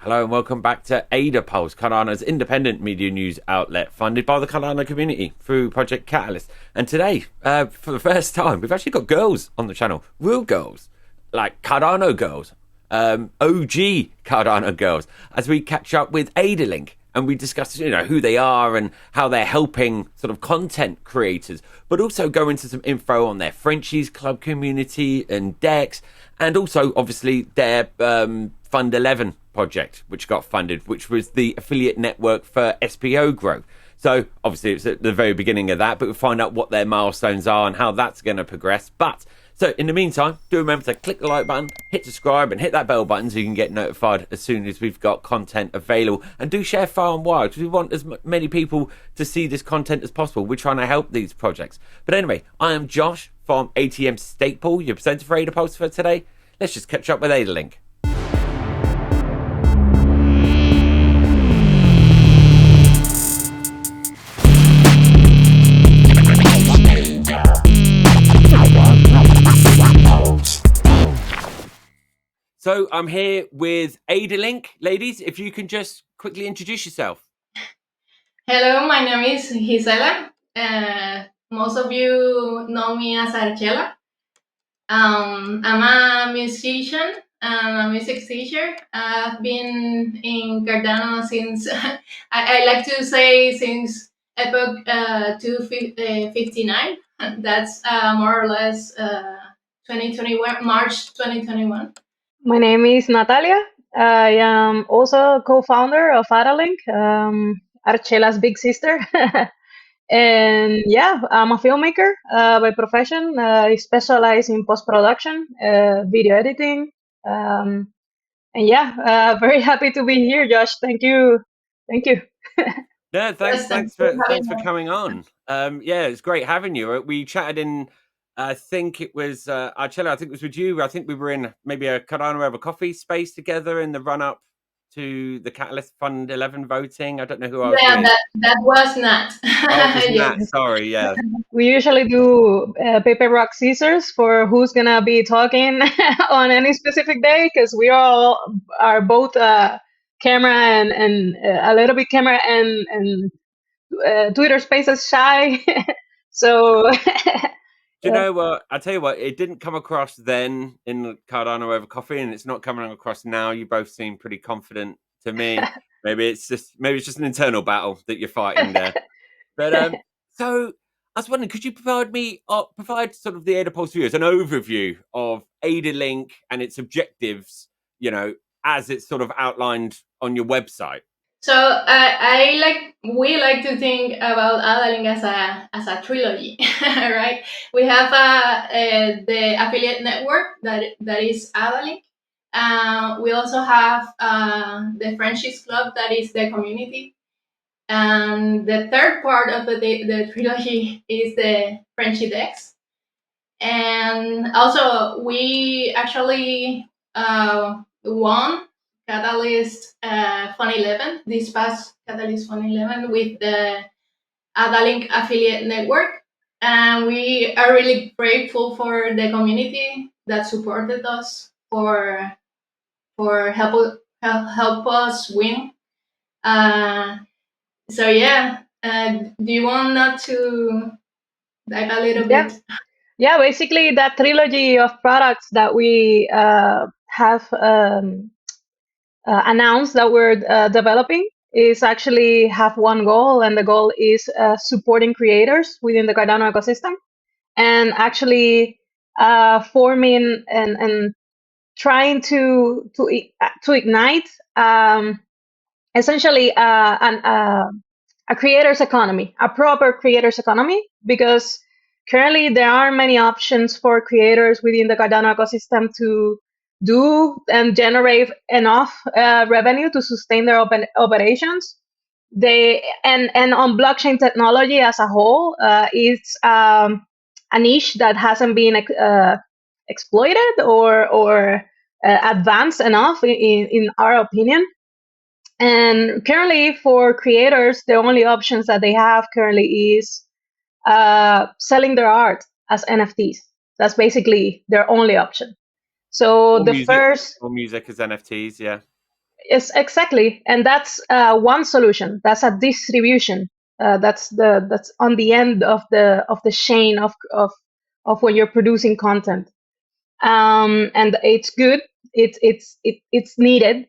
Hello and welcome back to AdaPulse, Cardano's independent media news outlet funded by the Cardano community through Project Catalyst. And today, for the first time, we've actually got girls on the channel, real girls, like Cardano girls, OG Cardano girls, as we catch up with AdaLink and we discuss, who they are and how they're helping sort of content creators, but also go into some info on their Frenchies Club Community and DEX, and also obviously their Fund 11 project, which got funded, which was the affiliate network for SPO growth. So obviously it's at the very beginning of that, but we'll find out what their milestones are and how that's going to progress. So in the meantime, do remember to click the like button, hit subscribe and hit that bell button so you can get notified as soon as we've got content available. And do share far and wide because we want as many people to see this content as possible. We're trying to help these projects. But anyway, I am Josh from ATM Stake Pool, your presenter for AdaPulse for today. Let's just catch up with AdaLink. So I'm here with AdaLink. Ladies, if you can just quickly introduce yourself. Hello, my name is Gisela. Most of you know me as Archela. I'm a musician and a music teacher. I've been in Cardano since, I like to say since epoch 259. That's more or less 2021, March 2021. My name is Natalia. I am also co-founder of AdaLink, Archela's big sister. And yeah, I'm a filmmaker by profession. I specialize in post-production, video editing. And yeah, very happy to be here, Josh. Thank you. Thank you. Yeah, thanks for coming on. Yeah, it's great having you. We chatted in, I think it was Archela. I think it was with you. I think we were in maybe a Cardano over coffee space together in the run up to the Catalyst Fund 11 voting. I don't know who I was with. that was not. Oh, it was Nat. Sorry, yeah. We usually do paper, rock, scissors for who's gonna be talking on any specific day because we all are both camera and a little bit camera and Twitter Spaces shy. So Do you know what? I tell you what, it didn't come across then in the Cardano over coffee, and it's not coming across now. You both seem pretty confident to me. Maybe it's just an internal battle that you're fighting there. But so I was wondering, could you provide sort of the AdaPulse viewers an overview of AdaLink and its objectives, as it's sort of outlined on your website? So we like to think about AdaLink as a trilogy, right? We have the affiliate network that is AdaLink. We also have the Frenchies Club that is the community. And the third part of the trilogy is the Frenchies DEX. And also we actually won Catalyst Fund 11, this past Catalyst Fund 11 with the AdaLink affiliate network. And we are really grateful for the community that supported us for help us win. So yeah, do you want not to dive a little bit? Yeah, basically that trilogy of products that we have announced that we're developing is actually have one goal, and the goal is supporting creators within the Cardano ecosystem, and actually forming and trying to ignite essentially a creator's economy, a proper creator's economy, because currently there aren't many options for creators within the Cardano ecosystem to do and generate enough revenue to sustain their operations. And on blockchain technology as a whole, it's a niche that hasn't been exploited or advanced enough in our opinion. And currently for creators, the only options that they have currently is selling their art as NFTs. That's basically their only option. So Or music as NFTs, yeah. Yes, exactly, and that's one solution. That's a distribution. That's on the end of the chain of when you're producing content, and it's good. It's needed,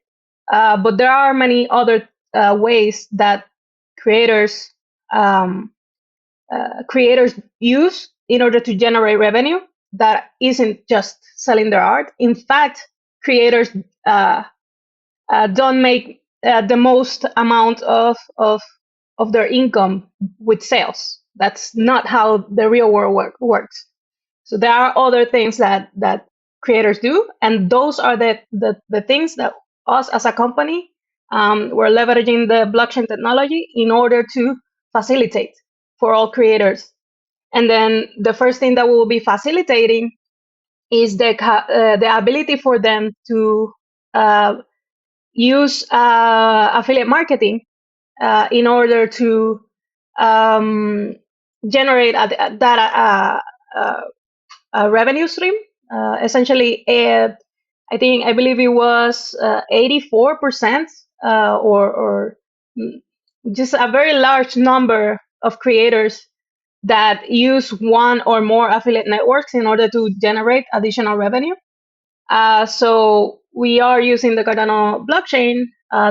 but there are many other ways that creators um, creators use in order to generate revenue that isn't just selling their art. In fact, creators don't make the most amount of their income with sales. That's not how the real world works. So there are other things that creators do, and those are the things that us as a company, we're leveraging the blockchain technology in order to facilitate for all creators. And then the first thing that we will be facilitating is the ability for them to use affiliate marketing in order to generate a revenue stream. Essentially, I believe it was 84%, or just a very large number of creators that use one or more affiliate networks in order to generate additional revenue. So we are using the Cardano blockchain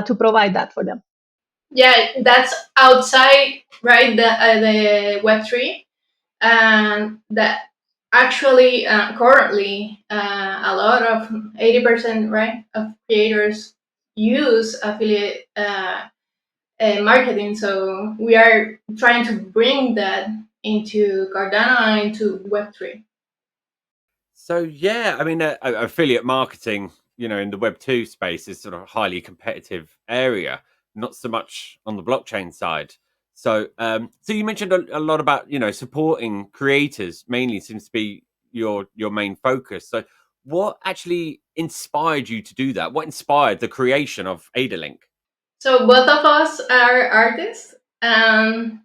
to provide that for them. Yeah, that's outside, right? The Web3, and that actually currently a lot of 80%, right, of creators use affiliate marketing. So we are trying to bring that into Cardano and into Web3. So yeah, I mean, affiliate marketing, in the Web 2 space is sort of a highly competitive area, not so much on the blockchain side. So, so you mentioned a lot about supporting creators. Mainly seems to be your main focus. So, what actually inspired you to do that? What inspired the creation of AdaLink? So both of us are artists. In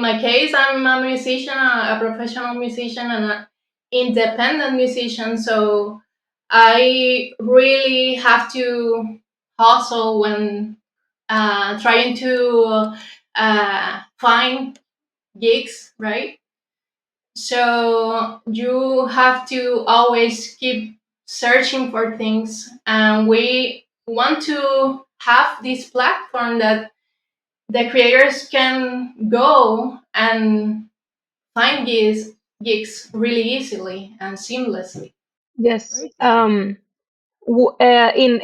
my case, I'm a musician, a professional musician, and an independent musician. So I really have to hustle when trying to find gigs, right? So you have to always keep searching for things, and we want to have this platform that the creators can go and find gigs really easily and seamlessly. Yes. Very interesting.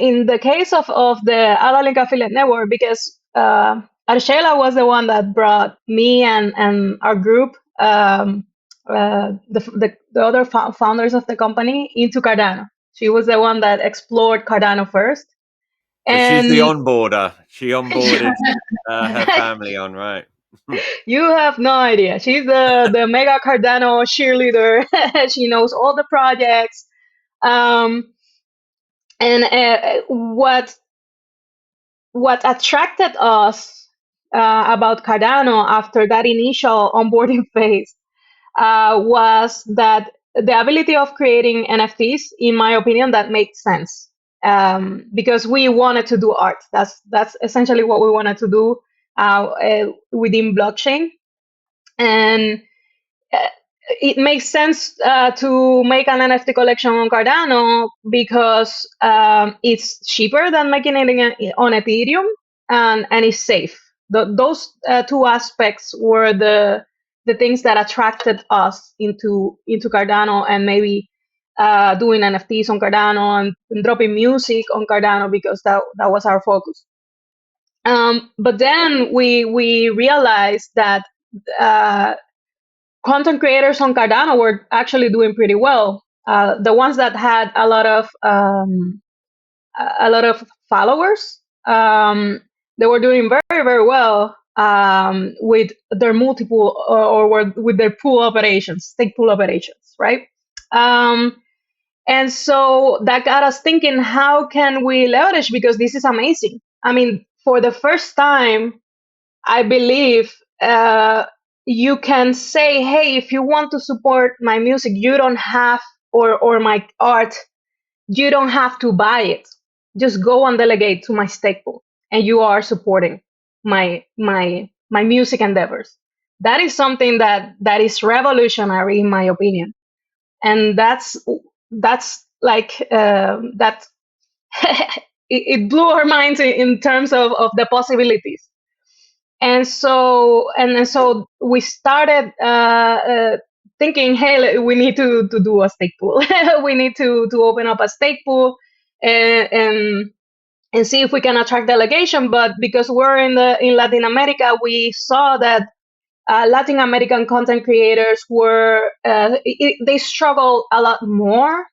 In the case of the AdaLink affiliate network, because Arshela was the one that brought me and our group, the other founders of the company, into Cardano. She was the one that explored Cardano first, So she's the and onboarder. She onboarded her family on, right? you have no idea. She's the mega Cardano cheerleader. She knows all the projects. Um, and what attracted us about Cardano after that initial onboarding phase was that the ability of creating NFTs, in my opinion, that made sense, because we wanted to do art. That's essentially what we wanted to do within blockchain, and uh, it makes sense to make an NFT collection on Cardano because it's cheaper than making it on Ethereum, and it's safe. Those two aspects were the things that attracted us into Cardano, and maybe doing NFTs on Cardano and dropping music on Cardano, because that was our focus. But then we realized that uh, content creators on Cardano were actually doing pretty well. The ones that had a lot of followers, they were doing very very well with their multiple or with their pool operations, stake pool operations, right? Um, and so that got us thinking, how can we leverage? Because this is amazing. I mean, for the first time, I believe you can say, hey, if you want to support my music, you don't have, or my art, you don't have to buy it. just go and delegate to my stake pool, and you are supporting my music endeavors. That is something that is revolutionary in my opinion, and that's like that. It blew our minds in terms of the possibilities. And so we started thinking, hey, we need to do a stake pool. We need to open up a stake pool and see if we can attract delegation. But because we're in Latin America, we saw that Latin American content creators were they struggle a lot more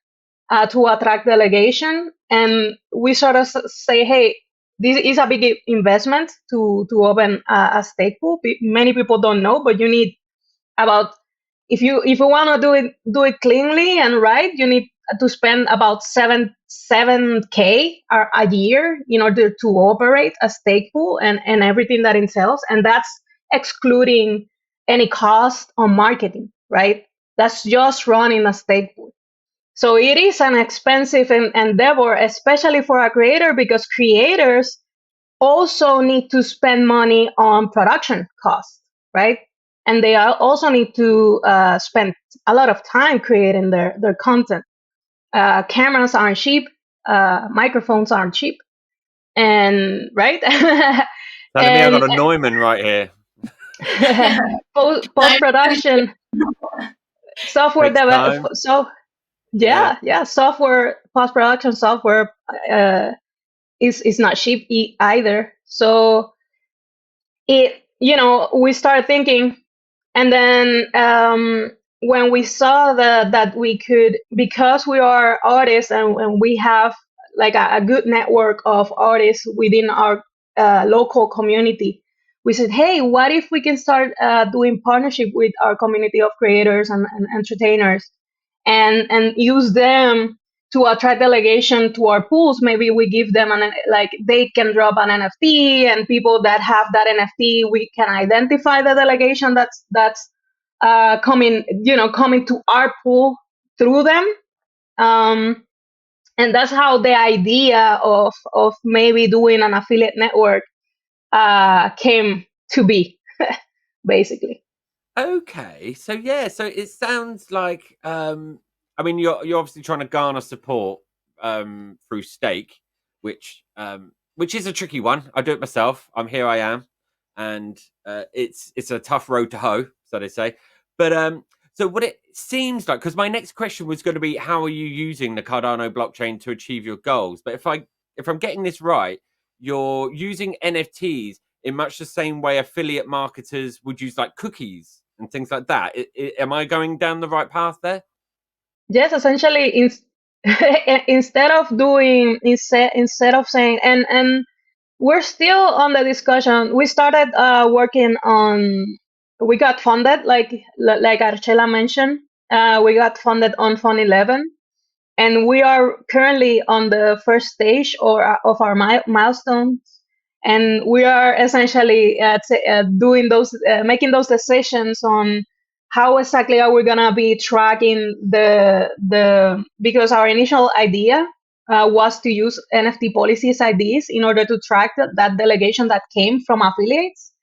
to attract delegation, and we sort of say, hey, this is a big investment to open a stake pool. Many people don't know, but you need about, if you want to do it cleanly and right, you need to spend about 7K a year in order to operate a stake pool and everything that entails, and that's excluding any cost on marketing, right? That's just running a stake pool. So it is an expensive endeavor, especially for a creator, because creators also need to spend money on production costs, right? And they also need to spend a lot of time creating their content. Cameras aren't cheap, microphones aren't cheap, and right. Telling me I got a Neumann right here. Post production, software development. So yeah, software, post production software is not cheap either. So we started thinking, and then when we saw that we could, because we are artists and we have like a good network of artists within our local community, we said, hey, what if we can start doing partnership with our community of creators and entertainers, and use them to attract delegation to our pools. Maybe we give them like they can drop an NFT, and people that have that NFT, we can identify the delegation that's coming to our pool through them. And that's how the idea of maybe doing an affiliate network came to be, basically. Okay, so it sounds like I mean you're obviously trying to garner support through stake, which is a tricky one. I do it myself. I am, and it's a tough road to hoe, so they say. But so what it seems like, because my next question was going to be, how are you using the Cardano blockchain to achieve your goals? But if I'm getting this right, you're using NFTs in much the same way affiliate marketers would use like cookies and things like that. Am I going down the right path there? Yes, essentially, instead of saying, and we're still on the discussion. We started working on. We got funded, like Archela mentioned. We got funded on Fund 11, and we are currently on the first stage of our milestones, and we are essentially doing making those decisions on how exactly are we gonna be tracking because our initial idea was to use NFT policies IDs in order to track that delegation that came from affiliates.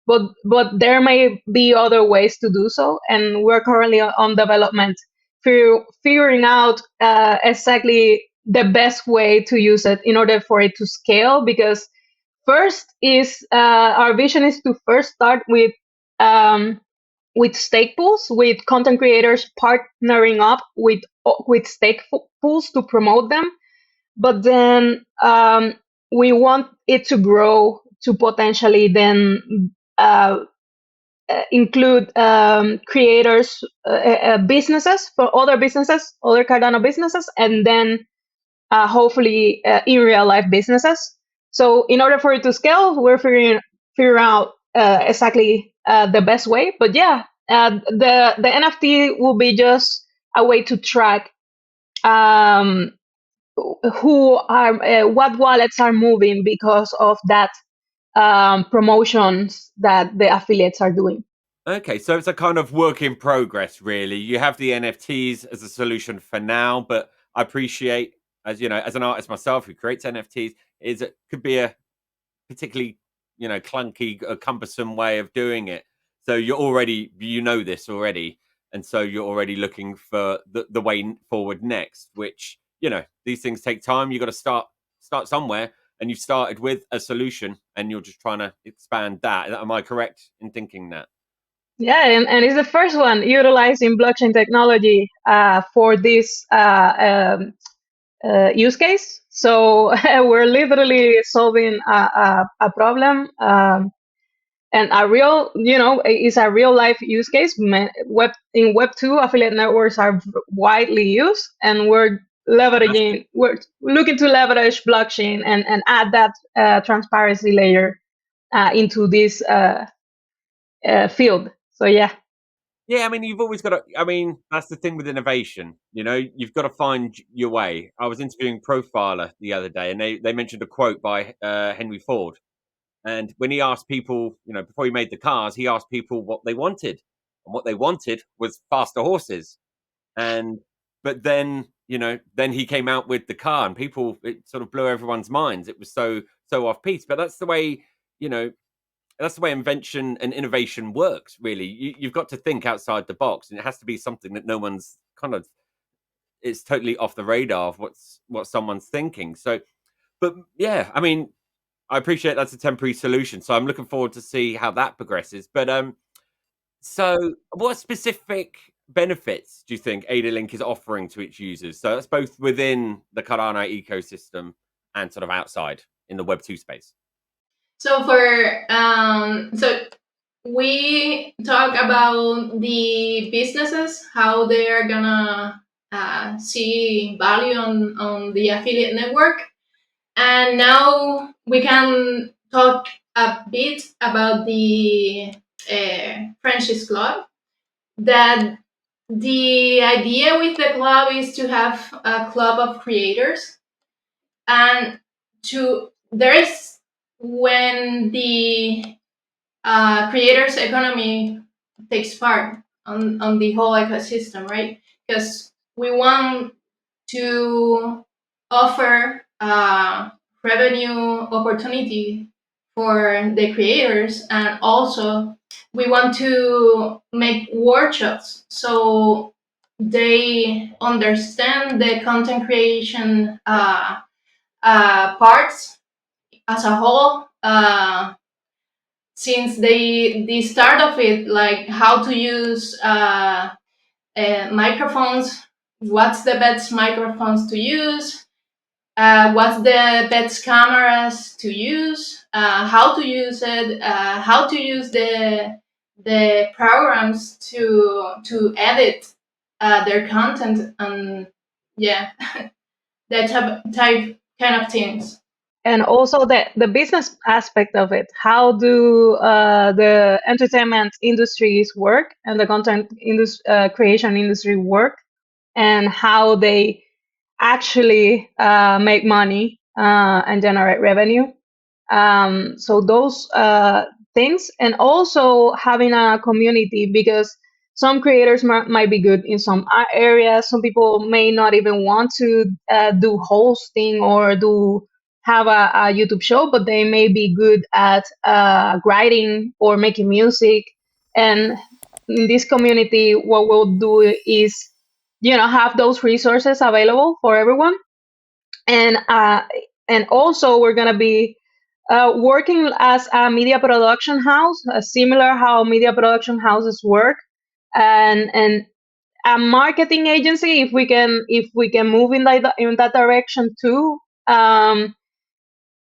But there may be other ways to do so, and we're currently on development figuring out exactly the best way to use it in order for it to scale. Because first is our vision is to first start with stake pools, with content creators partnering up with stake pools to promote them. But then we want it to grow to potentially then include creators, businesses, for other Cardano businesses, and then hopefully in real life businesses. So in order for it to scale, we're figuring out exactly the best way. But yeah, the NFT will be just a way to track what wallets are moving because of that promotions that the affiliates are doing. Okay, so it's a kind of work in progress, really. You have the NFTs as a solution for now, but I appreciate as you know, as an artist myself who creates NFTs, is it could be a particularly clunky, cumbersome way of doing it. So you're already this already, and so you're already looking for the way forward next. Which these things take time. You got to start somewhere, and you've started with a solution, and you're just trying to expand that. Am I correct in thinking that? Yeah, and it's the first one utilizing blockchain technology for this use case. So we're literally solving a problem, and a real, it's a real life use case. In Web2, affiliate networks are widely used, and we're looking to leverage blockchain and add that transparency layer into this field. So yeah. Yeah, I mean, you've always got to. I mean, that's the thing with innovation. You've got to find your way. I was interviewing Profiler the other day, and they mentioned a quote by Henry Ford. And when he asked people, before he made the cars, he asked people what they wanted, and what they wanted was faster horses. And but then he came out with the car, and it sort of blew everyone's minds. It was so off piece. But you know, that's the way invention and innovation works. Really, you've got to think outside the box, and it has to be something that no one's it's totally off the radar of what someone's thinking. So, but yeah, I mean, I appreciate that's a temporary solution. So I'm looking forward to see how that progresses. But so what specific benefits do you think AdaLink is offering to its users? So that's both within the Cardano ecosystem and sort of outside in the Web2 space. So we talk about the businesses, how they are gonna see value on the affiliate network, and now we can talk a bit about the Frenchies Club. That the idea with the club is to have a club of creators, and there is when the creators economy takes part on the whole ecosystem, right? Because we want to offer revenue opportunity for the creators, and also we want to make workshops so they understand the content creation parts as a whole, since the start of it, like how to use microphones, what's the best microphones to use, what's the best cameras to use, how to use it, how to use the programs to edit their content, and yeah, that type kind of things. And also the business aspect of it. How do the entertainment industries work and the content creation industry work, and how they actually make money and generate revenue. So those things, and also having a community, because some creators might be good in some areas. Some people may not even want to do hosting or have a YouTube show, but they may be good at writing or making music. And in this community, what we'll do is, have those resources available for everyone. And also we're gonna be working as a media production house, similar how media production houses work, and a marketing agency if we can move in that direction too.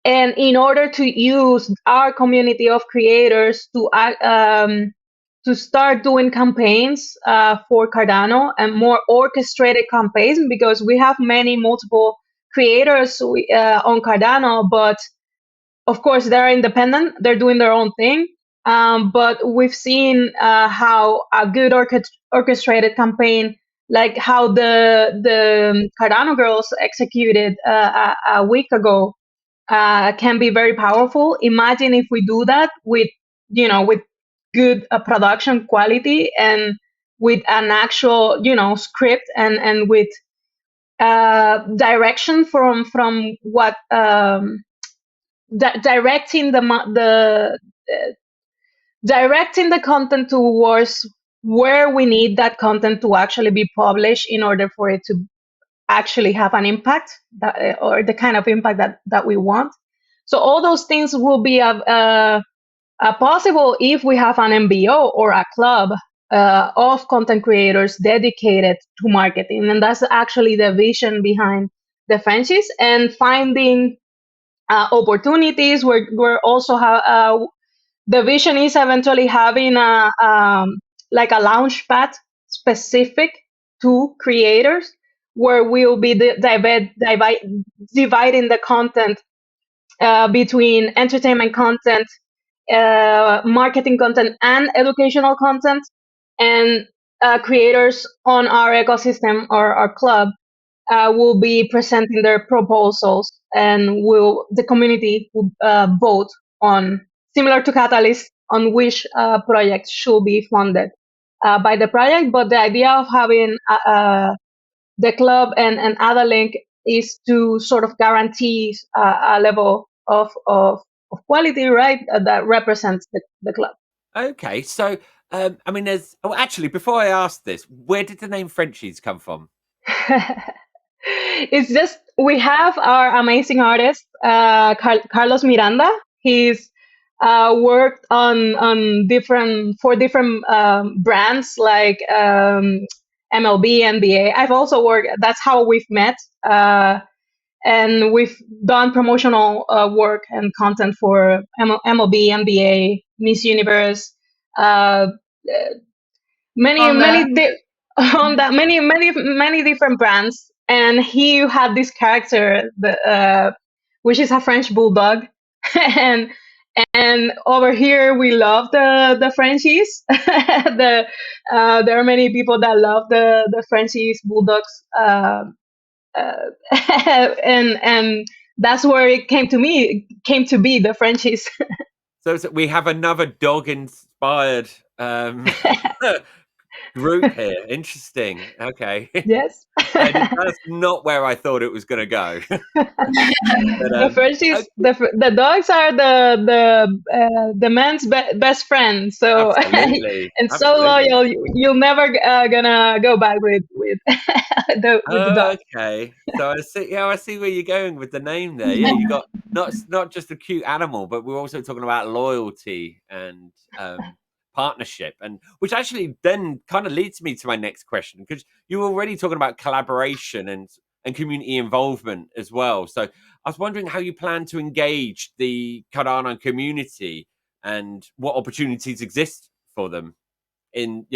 And in order to use our community of creators to start doing campaigns for Cardano, and more orchestrated campaigns, because we have multiple creators on Cardano, but of course they're independent, they're doing their own thing. But we've seen how a good orchestrated campaign, like how the Cardano girls executed a week ago, can be very powerful. Imagine if we do that with good production quality, and with an actual script, and with direction from what directing directing the content towards where we need that content to actually be published in order for it to actually have an impact or the kind of impact that we want. So all those things will be possible if we have an MBO or a club of content creators dedicated to marketing. And that's actually the vision behind the Frenchies, and finding opportunities. We're also the vision is eventually having like a launch pad specific to creators, where we'll be dividing the content between entertainment content, marketing content, and educational content. And creators on our ecosystem or our club will be presenting their proposals, and the community will vote on, similar to Catalyst, on which project should be funded by the project. But the idea of having the club and AdaLink is to sort of guarantee a level of quality, right, that represents the club. Okay, so I mean, actually, before I ask this, where did the name Frenchies come from? It's just, we have our amazing artist, Carlos Miranda. He's worked on different brands like MLB, NBA. I've also worked. That's how we've met, and we've done promotional work and content for MLB, NBA, Miss Universe, many different brands. And he had this character, which is a French bulldog, and over here we love the Frenchies. There are many people that love the Frenchies bulldogs, and that's where it came to be the Frenchies. So we have another dog-inspired group here. Interesting. Okay. Yes. That's not where I thought it was going to go. The Frenchies, the dogs are the man's best friend. So absolutely, and absolutely. So loyal, you'll never gonna go back with the dog. Okay, so I see where you're going with the name there. Yeah, you got not just a cute animal, but we're also talking about loyalty and partnership, and which actually then kind of leads me to my next question, because you were already talking about collaboration and community involvement as well. So I was wondering how you plan to engage the Cardano community and what opportunities exist for them in,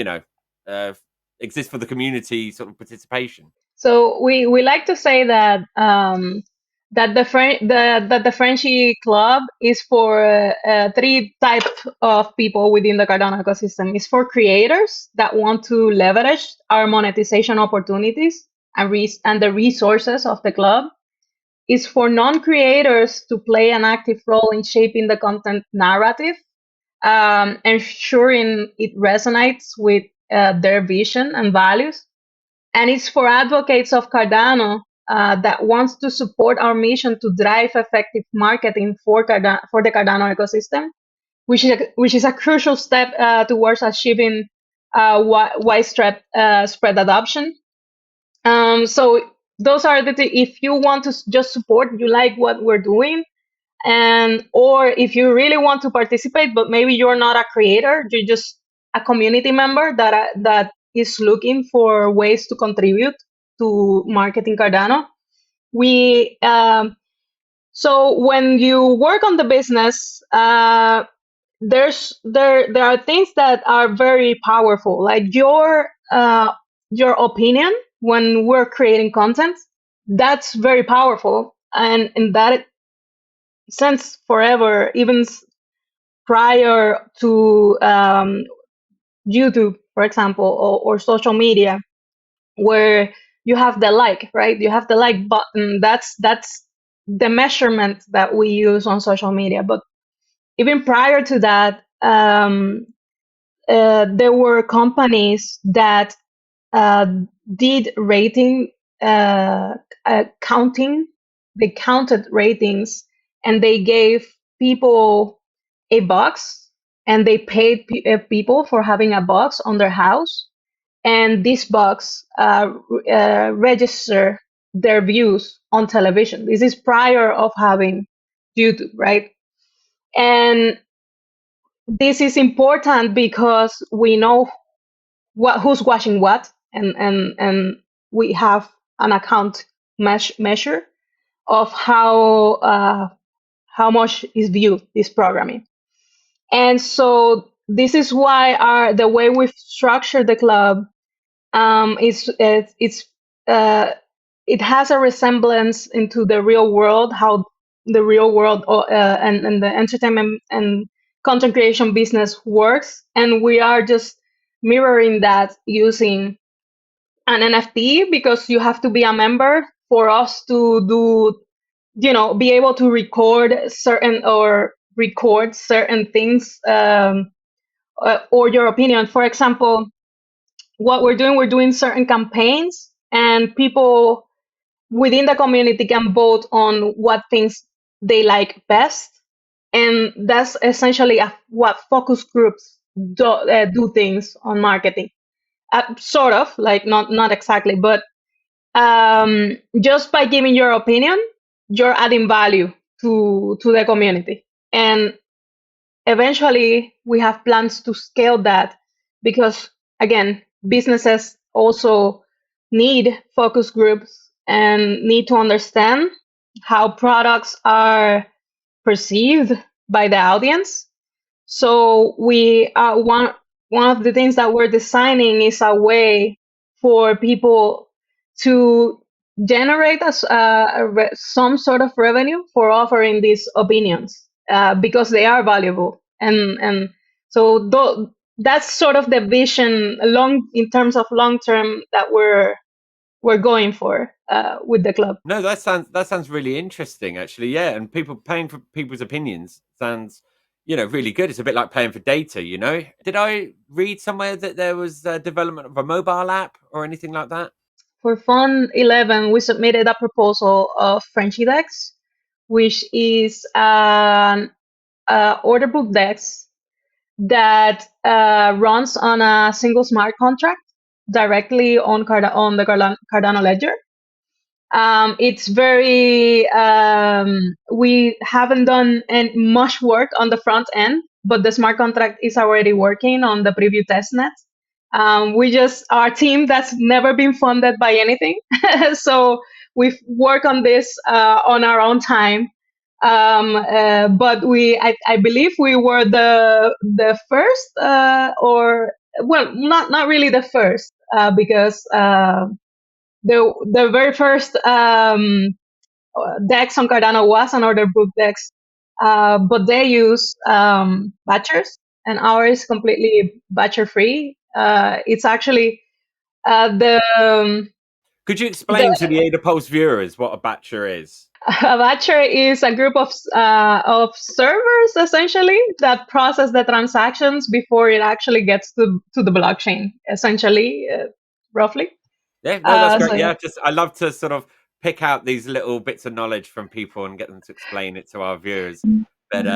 exist for the community sort of participation. So we like to say that that the Frenchie Club is for three types of people within the Cardano ecosystem. It's for creators that want to leverage our monetization opportunities and the resources of the club. It's for non-creators to play an active role in shaping the content narrative, ensuring it resonates with their vision and values. And it's for advocates of Cardano that wants to support our mission to drive effective marketing for the Cardano ecosystem, which is a crucial step towards achieving widespread spread adoption. So those are if you want to just support, you like what we're doing, or if you really want to participate, but maybe you're not a creator, you're just a community member that is looking for ways to contribute to marketing Cardano. So when you work on the business, there are things that are very powerful, like your opinion when we're creating content. That's very powerful, and in that sense, forever, even prior to YouTube, for example, or social media, where you have the like, right? You have the like button. That's the measurement that we use on social media. But even prior to that, there were companies that did rating counting. They counted ratings, and they gave people a box, and they paid people for having a box on their house, and this box register their views on television. This is prior of having YouTube, right? And this is important because we know who's watching what, and we have an account measure of how much is viewed this programming. And so this is why the way we've structured the club it has a resemblance into the real world, how the real world and the entertainment and content creation business works, and we are just mirroring that using an NFT, because you have to be a member for us to do, be able to record certain things, or your opinion. For example, what we're doing certain campaigns, and people within the community can vote on what things they like best. And that's essentially what focus groups do things on marketing. Sort of, like not exactly, but just by giving your opinion, you're adding value to the community. And eventually we have plans to scale that, because again, businesses also need focus groups and need to understand how products are perceived by the audience. So we are one of the things that we're designing is a way for people to generate some sort of revenue for offering these opinions, because they are valuable. And so that's sort of the vision in terms of long term that we're going for with the club. No, that sounds really interesting, actually. Yeah, and people paying for people's opinions sounds, really good. It's a bit like paying for data. Did I read somewhere that there was development of a mobile app or anything like that? For Fund 11, we submitted a proposal of Frenchies DEX, which is an order book DEX that runs on a single smart contract directly on the Cardano ledger. It's very, we haven't done much work on the front end, but the smart contract is already working on the preview testnet. Our team that's never been funded by anything. So we've worked on this on our own time. But I believe we were the first, or well, not really the first, because the very first DEX on Cardano was an order book DEX, but they use batchers, and ours is completely batcher free. It's actually the Could you explain to the AdaPulse viewers what a batcher is? A batcher is a group of servers, essentially, that process the transactions before it actually gets to the blockchain, essentially, roughly. Yeah, no, that's great. So, Yeah, I love to sort of pick out these little bits of knowledge from people and get them to explain it to our viewers. But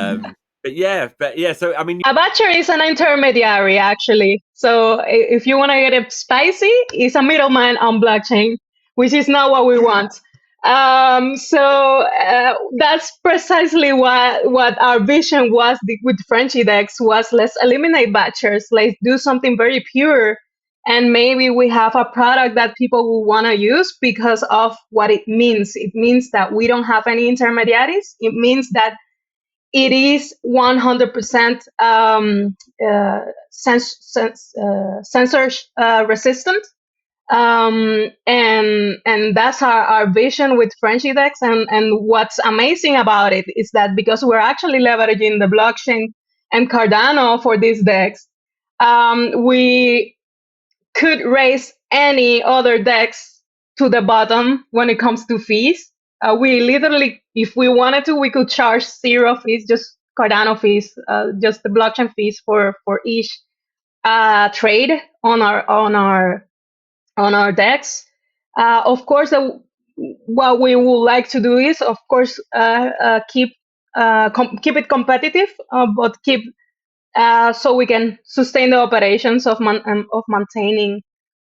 yeah. So I mean, a batcher is an intermediary, actually. So if you want to get it spicy, it's a middleman on blockchain, which is not what we want. So that's precisely what our vision was with Frenchies DEX was: let's eliminate batchers, let's do something very pure, and maybe we have a product that people will want to use because of what it means. It means that we don't have any intermediaries. It means that it is 100% censor resistant. And that's our vision with Frenchies DEX. And what's amazing about it is that because we're actually leveraging the blockchain and Cardano for this DEX, we could raise any other DEX to the bottom when it comes to fees. We literally, if we wanted to, we could charge 0 fees, just Cardano fees, just the blockchain fees for each trade on our DEX. Of course, what we would like to do is, of course, keep it competitive, but keep so we can sustain the operations of maintaining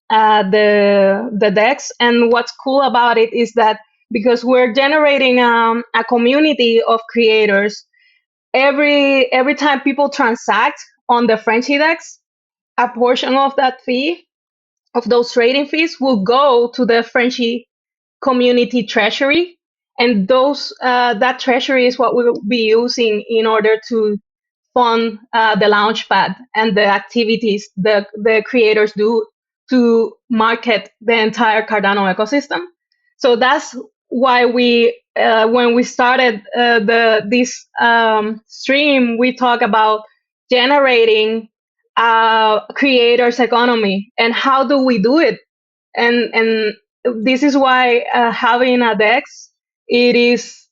the DEX. And what's cool about it is that because we're generating a community of creators, every time people transact on the Frenchies DEX, a portion of that fee, of those trading fees, will go to the Frenchies community treasury, and those that treasury is what we will be using in order to fund the launchpad and the activities the creators do to market the entire Cardano ecosystem. So that's why we, when we started this stream, we talk about generating creators economy and how do we do it. And this is why having a DEX, it is,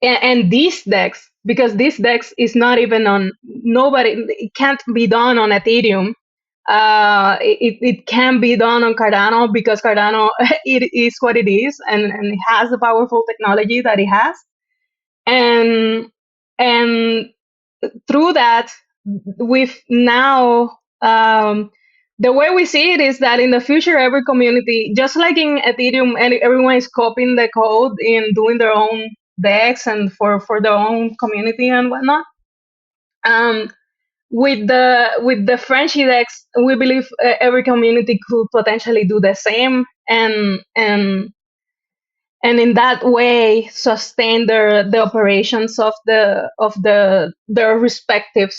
and this DEX, because this DEX is not even on, nobody, it can't be done on Ethereum. It can be done on Cardano because Cardano it is what it is, and it has the powerful technology that it has. And through that, we've now, the way we see it is that in the future, every community, just like in Ethereum, and everyone is copying the code and doing their own DEX and for their own community and whatnot. With the Frenchies DEX, we believe every community could potentially do the same, and in that way sustain the operations of their respective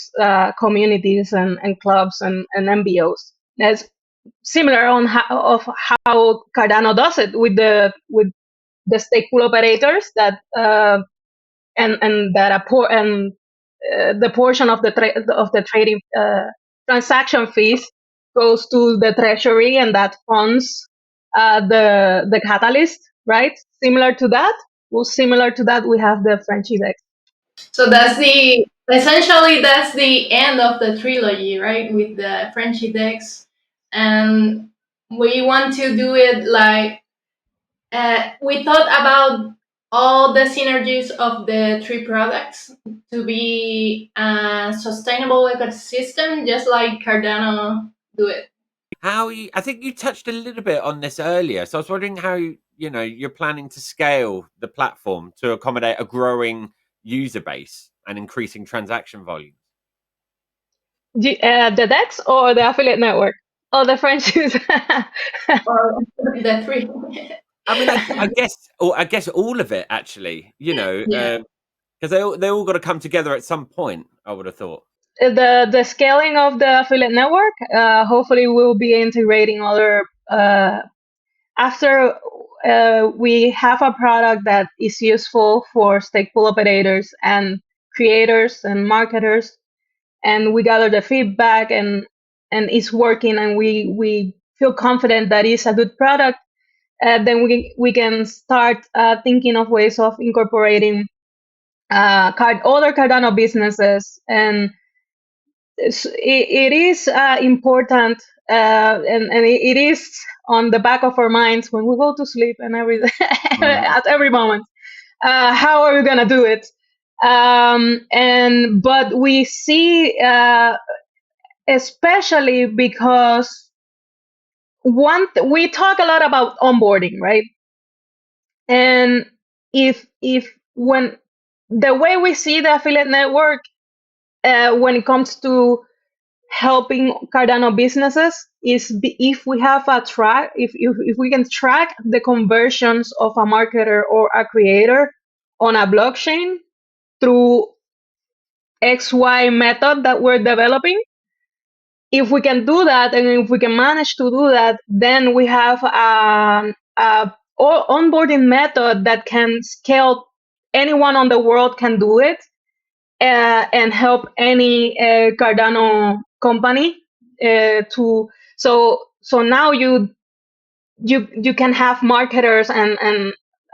communities and clubs and MBOs. That's similar on how Cardano does it with the stake pool operators that and that the portion of the trading transaction fees goes to the treasury, and that funds the catalyst, right? Similar to that, we have the Frenchies DEX. So essentially that's the end of the trilogy, right? With the Frenchies DEX, and we want to do it like we thought about all the synergies of the three products to be a sustainable ecosystem, just like Cardano do it. I think you touched a little bit on this earlier, so I was wondering how you're planning to scale the platform to accommodate a user base and increasing transaction volume. The DEX or the affiliate network or the Frenchies? Or the three. I mean, I guess all of it actually. Yeah. Because they all got to come together at some point. I would have thought. The scaling of the affiliate network, hopefully we'll be integrating other after we have a product that is useful for stake pool operators and creators and marketers, and we gather the feedback and it's working, and we feel confident that it's a good product, then we can start thinking of ways of incorporating other Cardano businesses. And it is important, and it is on the back of our minds when we go to sleep and at every moment. How are we gonna do it? But we see, especially because we talk a lot about onboarding, right? And if when the way we see the affiliate network, when it comes to helping Cardano businesses, is if we have a track, if we can track the conversions of a marketer or a creator on a blockchain through XY method that we're developing. If we can do that, and if we can manage to do that, then we have a onboarding method that can scale. Anyone on the world can do it, and help any Cardano company to. So now you can have marketers and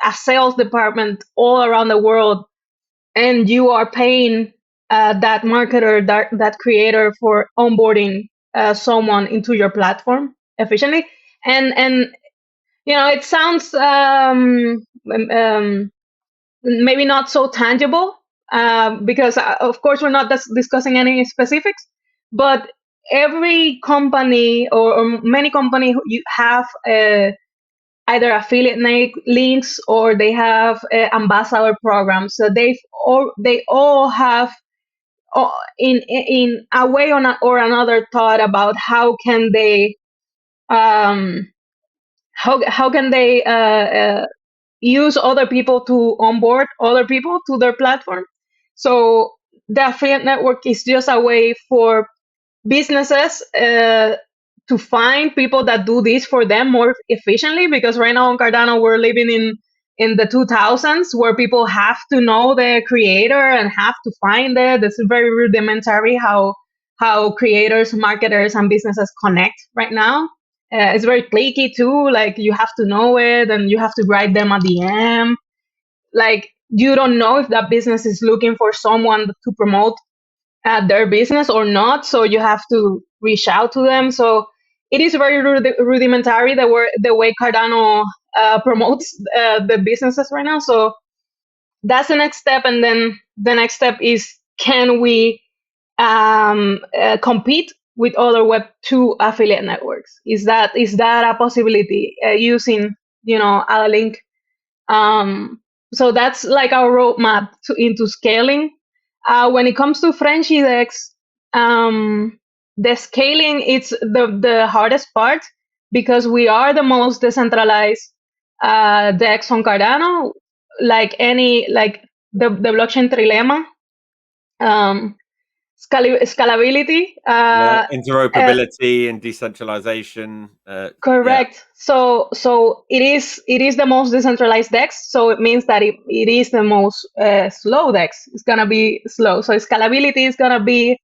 a sales department all around the world, and you are paying that marketer, that creator, for onboarding someone into your platform efficiently. And it sounds maybe not so tangible, because of course we're not discussing any specifics, but every company or many companies you have either affiliate links or they have ambassador programs. So they all have in a way or another thought about how can they um, how can they use other people to onboard other people to their platform. So the affiliate network is just a way for businesses to find people that do this for them more efficiently, because right now on Cardano we're living in the 2000s where people have to know the creator and have to find it. It's very rudimentary how creators, marketers, and businesses connect right now. It's very clicky too, like you have to know it and you have to write them a DM. Like you don't know if that business is looking for someone to promote their business or not, so you have to reach out to them. So it is very rudimentary the way Cardano promotes the businesses right now. So that's the next step, and then the next step is, can we compete with other Web2 affiliate networks? Is that a possibility using AdaLink? So that's like our roadmap into scaling. When it comes to Frenchies DEX, the scaling it's the hardest part, because we are the most decentralized DEX on Cardano. Like the blockchain trilemma, scalability. Interoperability and decentralization. Correct. So it is the most decentralized DEX. So it means that it is the most slow DEX. It's gonna be slow. So scalability is gonna be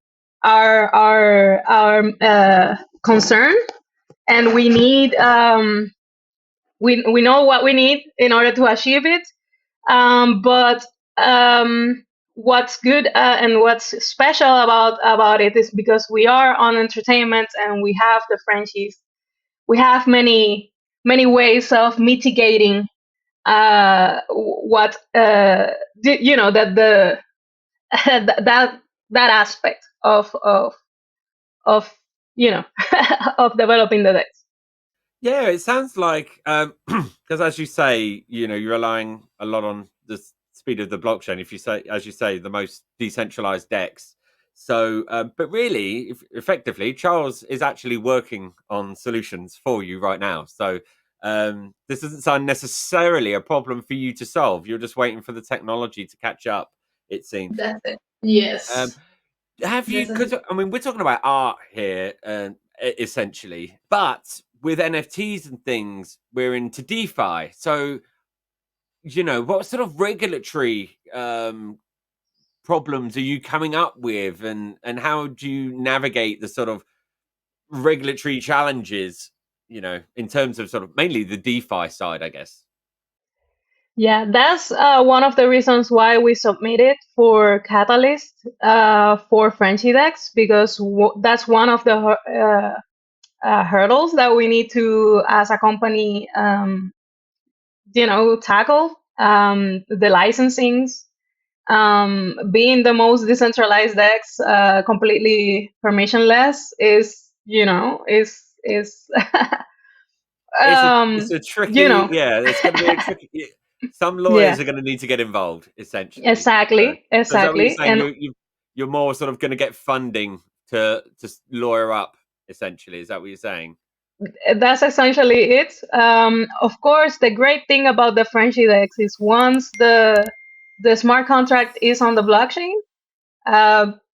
our concern, and we need we know what we need in order to achieve it. But what's good and what's special about it is because we are on entertainment and we have the Frenchies. We have many ways of mitigating what that the that aspect of of developing the DEX. Yeah, it sounds like because as you say, you're relying a lot on the speed of the blockchain. If you say, as you say, the most decentralized DEX. So, but really, effectively, Charles is actually working on solutions for you right now. So, this doesn't sound necessarily a problem for you to solve. You're just waiting for the technology to catch up, it seems. That's it. Yes. Have you? Because I mean, we're talking about art here, essentially, but with NFTs and things, we're into DeFi. So, what sort of regulatory problems are you coming up with, and how do you navigate the sort of regulatory challenges? In terms of sort of mainly the DeFi side, I guess. Yeah, that's one of the reasons why we submitted for Catalyst for Frenchies DEX, because that's one of the hurdles that we need to, as a company, tackle. The licensings, being the most decentralized DEX, completely permissionless, is is It's a tricky, yeah. It's going to be a tricky. Some lawyers yeah, are going to need to get involved, essentially. exactly, So is that what you're exactly, saying? and You're more sort of going to get funding to lawyer up, essentially. Is that what you're saying? that's essentially it. Of course, the great thing about the Frenchies DEX is once the smart contract is on the blockchain,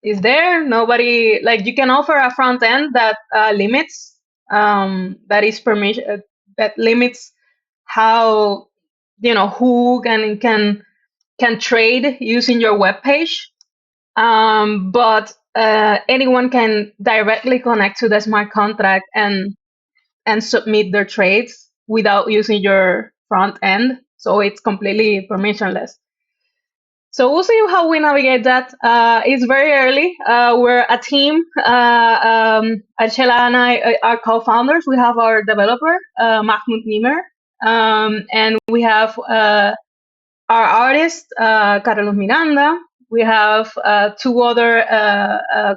is there. Nobody, like, you can offer a front end that limits that is permission that limits how who can trade using your web page, but anyone can directly connect to the smart contract and submit their trades without using your front end. So it's completely permissionless. So we'll see how we navigate that. It's very early. We're a team. Archela and I are co-founders. We have our developer, Mahmoud Nimer. And we have our artist, Carlos Miranda. We have two other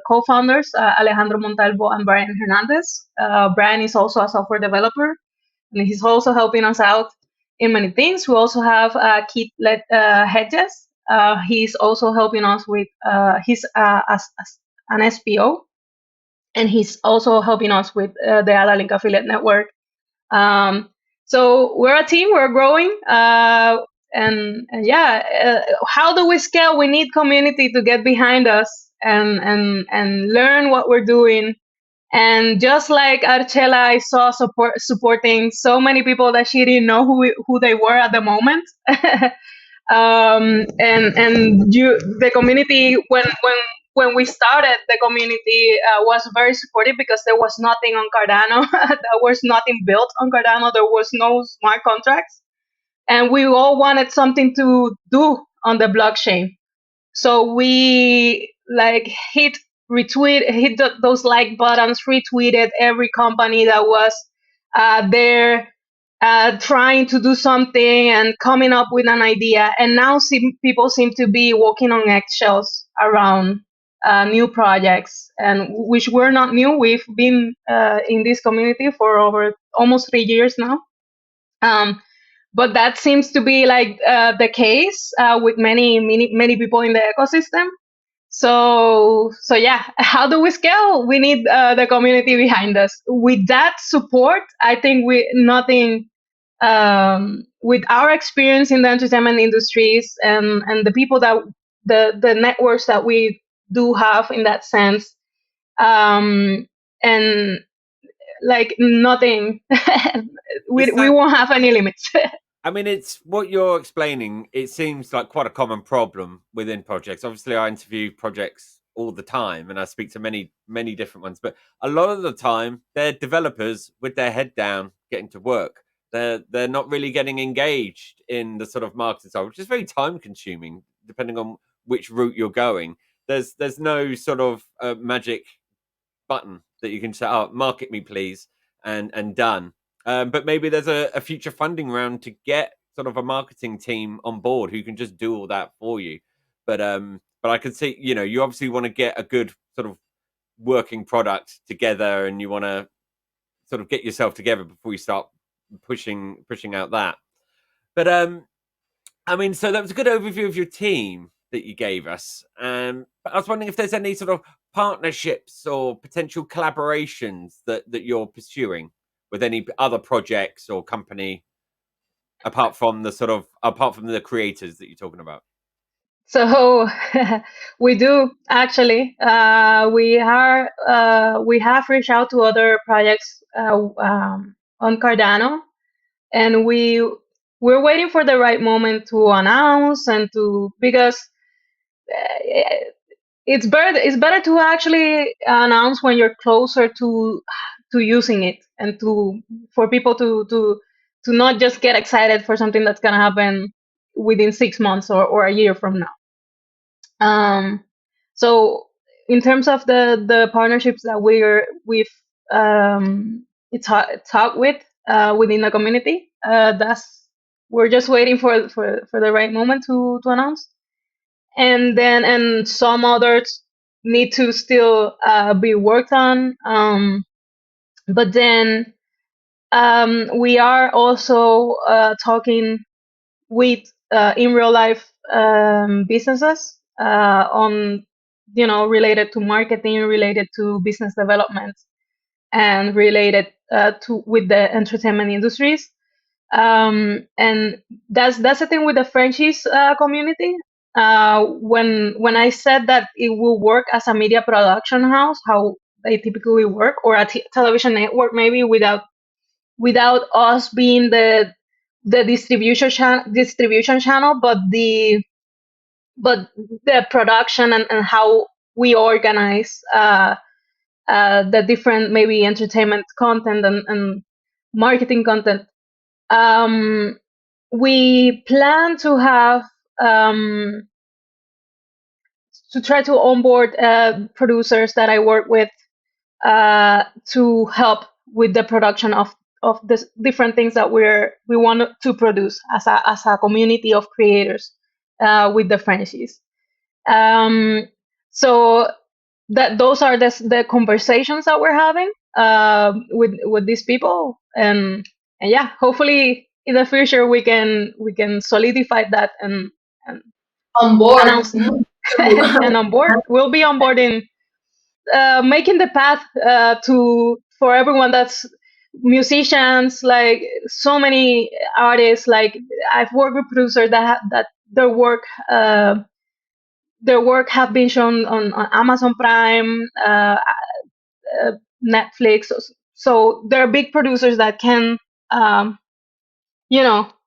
co-founders, Alejandro Montalvo and Brian Hernandez. Brian is also a software developer, and he's also helping us out in many things. We also have Keith Hedges. He's also helping us with he's as an SPO, and he's also helping us with the AdaLink affiliate network. So we're a team, we're growing, and yeah, how do we scale? We need community to get behind us and learn what we're doing. And just like Archela, I saw supporting so many people that she didn't know who they were at the moment. And the community, when we started, the community was very supportive because there was nothing on Cardano. There was nothing built on Cardano. There was no smart contracts, and we all wanted something to do on the blockchain. So we like hit those like buttons, retweeted every company that was there trying to do something and coming up with an idea. And now people seem to be walking on eggshells around new projects, and which we're not new. We've been in this community for over almost 3 years now. But that seems to be like the case with many people in the ecosystem. So yeah, how do we scale? We need the community behind us. With that support, I think nothing with our experience in the entertainment industries and the people that the networks that we do have in that sense, and like nothing, we won't have any limits. I mean, it's what you're explaining. It seems like quite a common problem within projects. Obviously, I interview projects all the time and I speak to many different ones, but a lot of the time they're developers with their head down getting to work. They're not really getting engaged in the sort of marketing side, which is very time consuming depending on which route you're going. There's no sort of magic button that you can say, "Oh, market me please," and done. But maybe there's a future funding round to get sort of a marketing team on board who can just do all that for you. But I can see, you obviously want to get a good sort of working product together, and you want to sort of get yourself together before you start pushing out that. But I mean, so that was a good overview of your team that you gave us. But I was wondering if there's any sort of partnerships or potential collaborations that you're pursuing with any other projects or company apart from the creators that you're talking about. So we do actually. We have reached out to other projects on Cardano, and we're waiting for the right moment to announce and because it's better to actually announce when you're closer to using it, and for people to not just get excited for something that's gonna happen within 6 months or a year from now. So in terms of the partnerships that we've talked with within the community, we're just waiting for the right moment to announce, and some others need to still be worked on. But then we are also talking with in real life businesses on related to marketing, related to business development, and related to with the entertainment industries. And that's the thing with the Frenchies community. When I said that it will work as a media production house, how they typically work, or a television network, maybe without us being the distribution channel, but the production and how we organize the different maybe entertainment content and marketing content. We plan to have to try to onboard producers that I work with to help with the production of the different things that we want to produce as a community of creators with the Frenchies. So that those are the conversations that we're having with these people, and yeah, hopefully in the future we can solidify that and On board. announce and on board. We'll be on board in making the path to for everyone that's musicians, like so many artists. Like I've worked with producers that their work have been shown on Amazon Prime, Netflix. So there are big producers that can,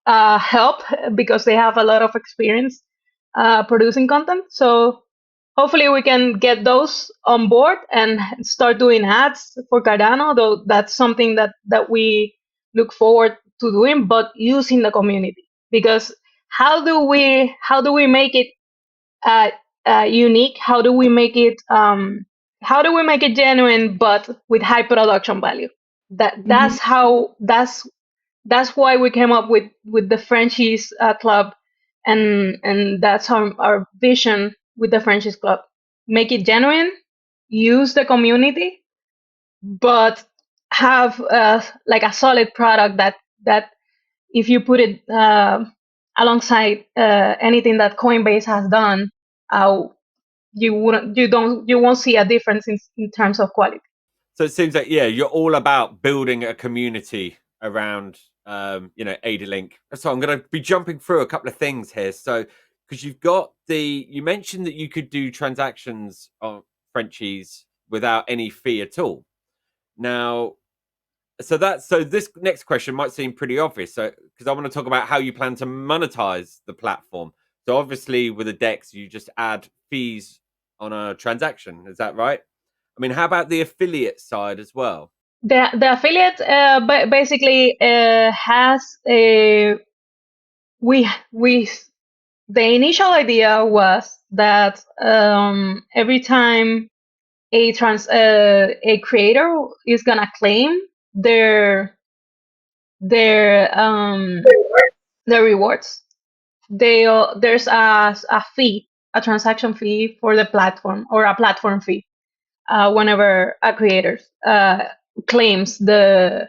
help because they have a lot of experience producing content. So hopefully we can get those on board and start doing ads for Cardano, though that's something that we look forward to doing, but using the community. Because how do we make it unique? How do we make it genuine but with high production value? That's why we came up with the Frenchies Club, and that's our vision with the Frenchies Club. Make it genuine, use the community, but have like a solid product that if you put it alongside anything that Coinbase has done, you won't see a difference in terms of quality. So it seems like, yeah, you're all about building a community around, AdaLink. So I'm going to be jumping through a couple of things here. So, because you mentioned that you could do transactions on Frenchies without any fee at all. Now, so this next question might seem pretty obvious. So, because I want to talk about how you plan to monetize the platform. So, obviously, with a DEX, you just add fees on a transaction. Is that right? I mean, how about the affiliate side as well? The affiliate basically has a we the initial idea was that every time a creator is gonna claim their rewards, there's a fee, a transaction fee for the platform, or a platform fee whenever a creator claims the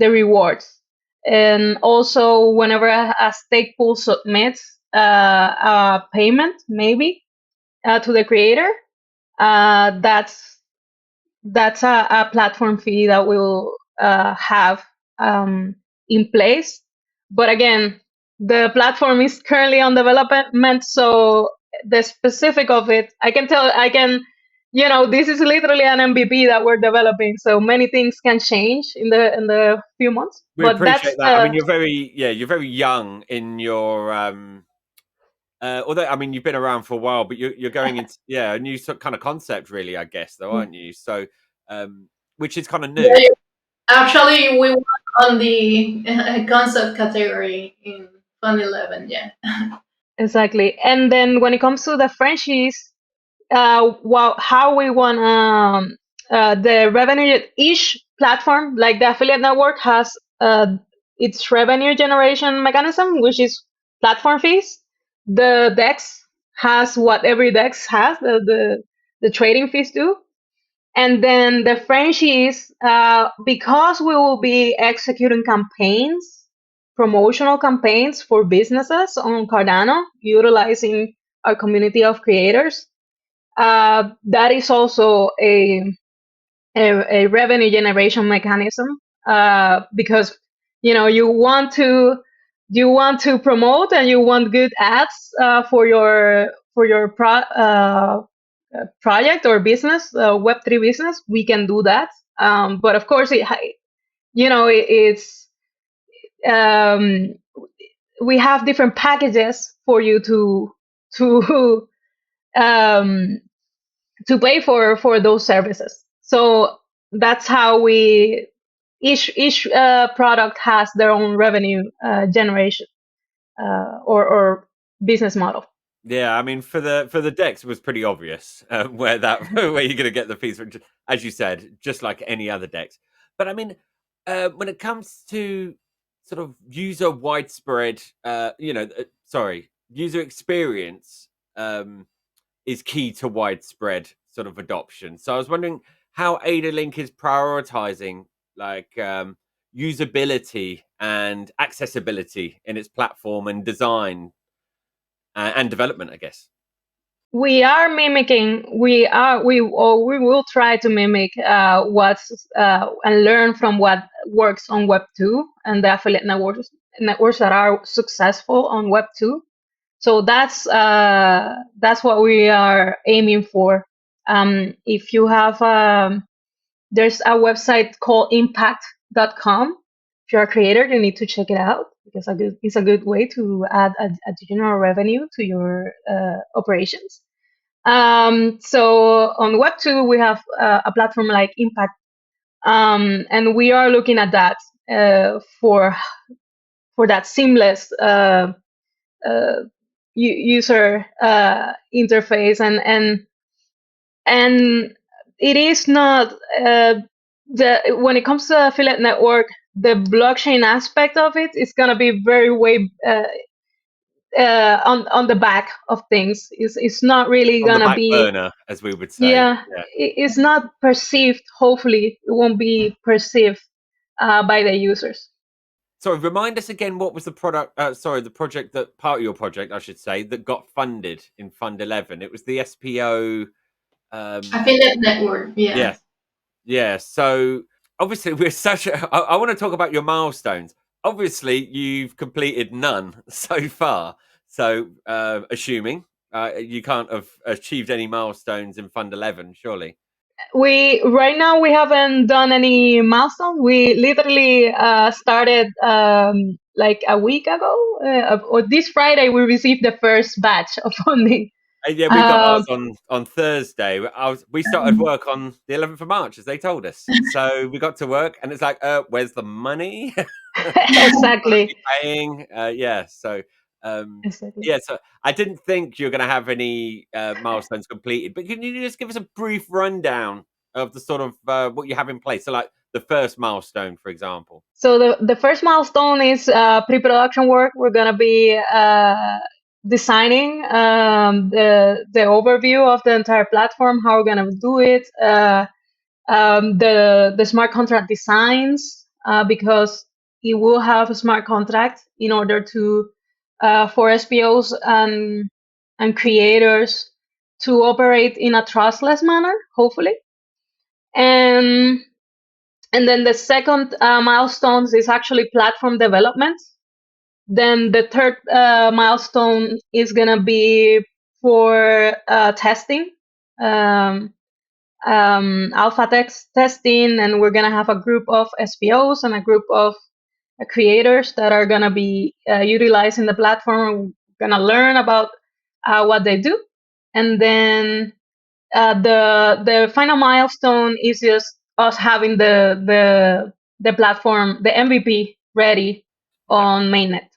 rewards. And also whenever a stake pool submits a payment, maybe to the creator, that's a platform fee that we'll have in place. But again, the platform is currently on development, so the specific of it, this is literally an MVP that we're developing, so many things can change in the few months. We appreciate that. I mean, you're very young in your although I mean you've been around for a while, but you're going into a new kind of concept, really, I guess, though, aren't you? So, which is kind of new. Yeah, actually, we won on the concept category in 2011. Yeah. Exactly. And then when it comes to the Frenchies, how we want the revenue, each platform, like the affiliate network, has its revenue generation mechanism, which is platform fees. The DEX has what every DEX has, the trading fees do. And then the Frenchies, because we will be executing campaigns, promotional campaigns for businesses on Cardano, utilizing our community of creators, that is also a revenue generation mechanism, because you want to promote and you want good ads for your project or business, Web3 business. We can do that, but of course it's we have different packages for you to um, to pay for those services. So that's how each product has their own revenue generation or business model. Yeah, I mean, for the DEX, it was pretty obvious where you're going to get the fees, as you said, just like any other DEX. But I mean, when it comes to sort of user widespread, user experience is key to widespread sort of adoption. So I was wondering how AdaLink is prioritizing like usability and accessibility in its platform and design and development, I guess. We are mimicking. We will try to mimic what's and learn from what works on Web 2 and the affiliate networks that are successful on Web 2. So that's what we are aiming for. If you have there's a website called impact.com. If you're a creator, you need to check it out because it's a good way to add additional revenue to your operations. So on Web 2, we have a platform like Impact, and we are looking at that for that seamless user interface, and it is not when it comes to affiliate network, the blockchain aspect of it is going to be very way on the back of things. It's not really On the gonna back be. burner, as we would say. Yeah, it's not perceived. Hopefully, it won't be perceived by the users. Sorry, remind us again what was the the project that part of your project, I should say, that got funded in Fund 11. It was the SPO. Affiliate network, yeah. Yeah. So obviously, we're such a. I want to talk about your milestones. Obviously, you've completed none so far. So, assuming you can't have achieved any milestones in Fund 11, surely. We right now we haven't done any milestones. We literally started like a week ago, or this Friday we received the first batch of funding. Yeah, we got ours on Thursday. We started work on the 11th of March, as they told us. So we got to work, and it's like, where's the money? Exactly. Paying, yeah. So, Exactly. yeah. So I didn't think you're going to have any milestones completed, but can you just give us a brief rundown of the sort of what you have in place? So, like the first milestone, for example. So the first milestone is pre-production work. We're gonna be designing the overview of the entire platform, how we're gonna do it, the smart contract designs, because it will have a smart contract in order to for SPOs and creators to operate in a trustless manner, hopefully. And then the second milestone is actually platform development. Then the third milestone is gonna be for testing, alpha testing, and we're gonna have a group of SPOs and a group of creators that are gonna be utilizing the platform. We're gonna learn about what they do, and then the final milestone is just us having the platform, the MVP ready on mainnet.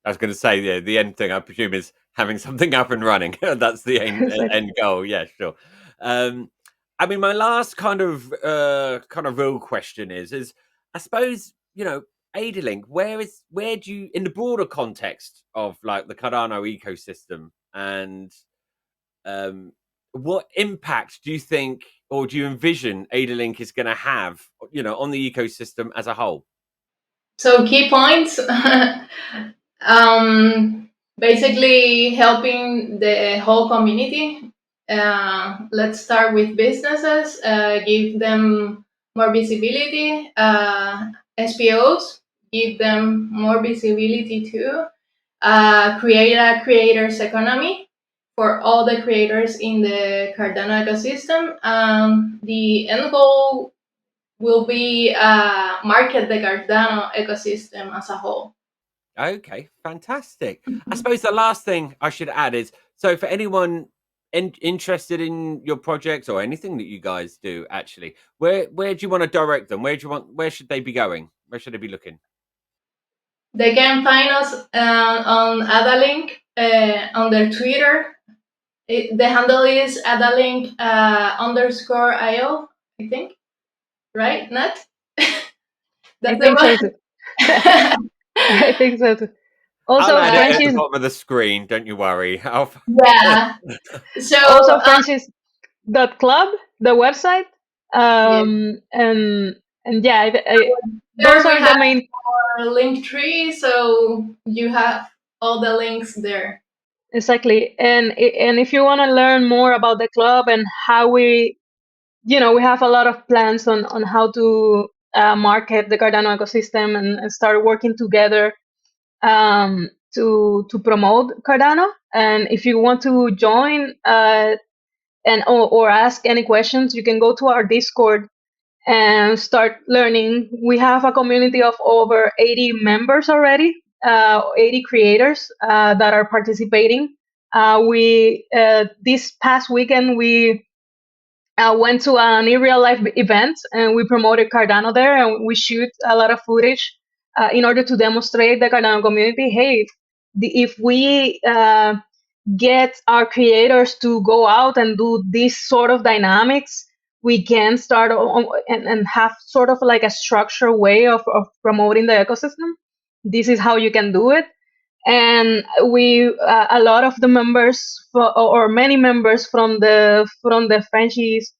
I was going to say, yeah, the end thing I presume is having something up and running. That's the end goal. Yeah, sure. I mean, my last kind of real question is I suppose AdaLink. Where do you, in the broader context of like the Cardano ecosystem, and what impact do you think, or do you envision AdaLink is going to have, on the ecosystem as a whole? So key points. Basically helping the whole community. Let's start with businesses, give them more visibility. SPOs, give them more visibility too. Create a creators economy for all the creators in the Cardano ecosystem. The end goal will be market the Cardano ecosystem as a whole. Okay, fantastic. I suppose the last thing I should add is, so for anyone interested in your project or anything that you guys do, actually, where do you want to direct them? Where should they be going? Where should they be looking? They can find us on AdaLink on their Twitter. The handle is AdaLink _IO, I think. Right, Nat? I That's think so too. the I think so too. Also, I'll add it at the Frenchies, bottom of the screen. Don't you worry. yeah. So also Frenchies.club, the website. yeah, And yeah, there those we are the have main. our link tree, so you have all the links there. Exactly. And if you want to learn more about the club and how we have a lot of plans on how to market the Cardano ecosystem and start working together to promote Cardano. And if you want to join or ask any questions, you can go to our Discord and start learning. We have a community of over 80 members already, 80 creators that are participating. We This past weekend we went to an in real life event and we promoted Cardano there, and we shoot a lot of footage in order to demonstrate the Cardano community. Hey, if we get our creators to go out and do this sort of dynamics, we can start and have sort of like a structured way of promoting the ecosystem. This is how you can do it. And we a lot of the members or many members from the Frenchies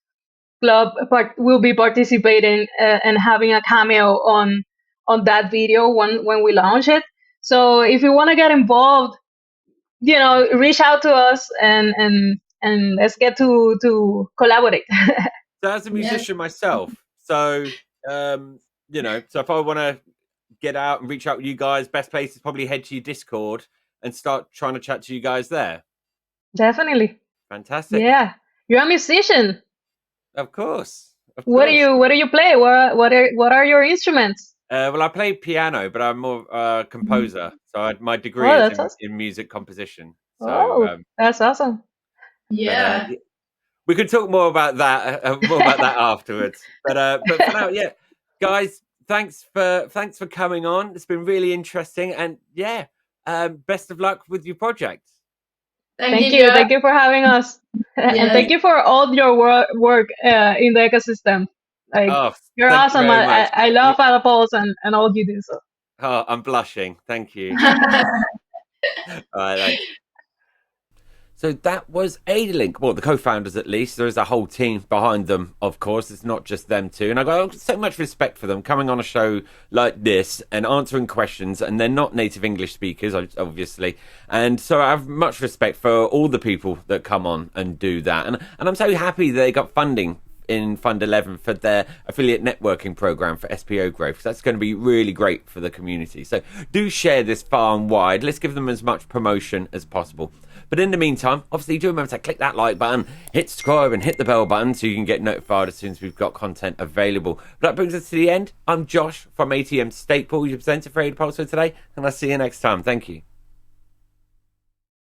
Club will be participating and having a cameo on that video when we launch it. So if you want to get involved, reach out to us and let's get to collaborate. So as a Yes. musician myself, so so if I want to get out and reach out with you guys, best place is probably head to your Discord and start trying to chat to you guys there. Definitely. Fantastic. Yeah. You're a musician. Of course. What do you play? What are your instruments? Well, I play piano, but I'm more a composer. So my degree Oh, is that's awesome. in music composition. So, Oh, that's awesome. Yeah. but we could talk more about that afterwards. But for now, yeah, guys, thanks for coming on. It's been really interesting, and yeah, best of luck with your project. Thank you, Josh. Thank you for having us, and Yes. thank you for all your work in the ecosystem. Like Oh, you're thank you awesome. very much. I love AdaPulse and all you do. So. Oh, I'm blushing. Thank you. All right, thanks. So that was AdaLink. Well, the co-founders at least. There is a whole team behind them, of course. It's not just them two. And I got so much respect for them coming on a show like this and answering questions. And they're not native English speakers, obviously. And so I have much respect for all the people that come on and do that. And I'm so happy they got funding in Fund 11 for their affiliate networking program for SPO growth. That's going to be really great for the community. So do share this far and wide. Let's give them as much promotion as possible. But in the meantime, obviously do remember to click that like button, hit subscribe and hit the bell button so you can get notified as soon as we've got content available. But that brings us to the end. I'm Josh from ATM Stake Pool, your presenter for AdaPulse for today, and I'll see you next time. Thank you.